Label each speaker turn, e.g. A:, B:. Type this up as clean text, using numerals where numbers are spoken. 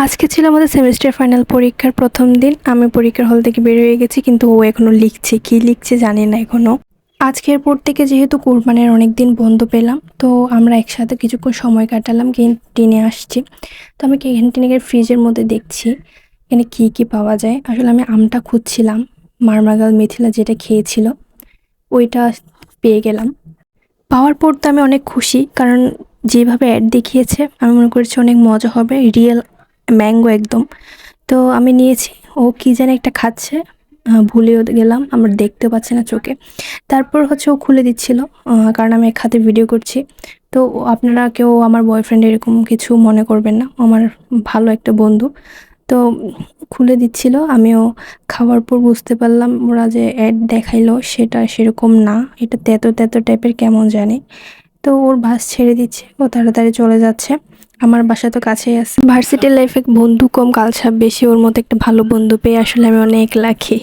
A: আজকে ছিল আমাদের সেমিস্টার ফাইনাল পরীক্ষার প্রথম দিন। আমি পরীক্ষার হল থেকে বের হয়ে গেছি, কিন্তু ও এখনো লিখছে। কি লিখছে জানি না এখনো। আজকের পর থেকে যেহেতু কোরবানির অনেক দিন বন্ধ পেলাম, তো আমরা একসাথে কিছুক্ষণ সময় কাটালাম। ক্যান্টিনে আসছি, তো আমি ক্যান্টিনের ফ্রিজের মধ্যে দেখছি এখানে কি কি পাওয়া যায়। আসলে আমি আমটা খুঁজছিলাম, মারমাগাল মিথিলা যেটা খেয়েছিল ওইটা পেয়ে গেলাম। পাওয়ার পর তো আমি অনেক খুশি, কারণ যেভাবে অ্যাড দেখিয়েছে আমি মনে করছি অনেক মজা হবে, রিয়েল ম্যাঙ্গো একদম। তো আমি নিয়েছি। ও কি যেন একটা খাচ্ছে, ভুলেও গেলাম, আমার দেখতে পাচ্ছি না চোখে। তারপর হচ্ছে ও খুলে দিচ্ছিল, কারণ আমি এক হাতে ভিডিও করছি। তো আপনারা কেউ আমার বয়ফ্রেন্ড এরকম কিছু মনে করবেন না, ও আমার ভালো একটা বন্ধু। তো খুলে দিচ্ছিল, আমিও খাওয়ার পর বুঝতে পারলাম ওরা যে অ্যাড দেখাইলো সেটা সেরকম না, এটা তেতো তেতো টাইপের কেমন জানি। তো ওর বাস ছেড়ে দিচ্ছে, ও তাড়াতাড়ি চলে যাচ্ছে। আমার বাসা তো কাছেই আছে। ভার্সিটি লাইফে বন্ধু কম কালসাপ বেশি, ওর মতো একটা ভালো বন্ধু পেয়ে আসলে আমি অনেক লাকি।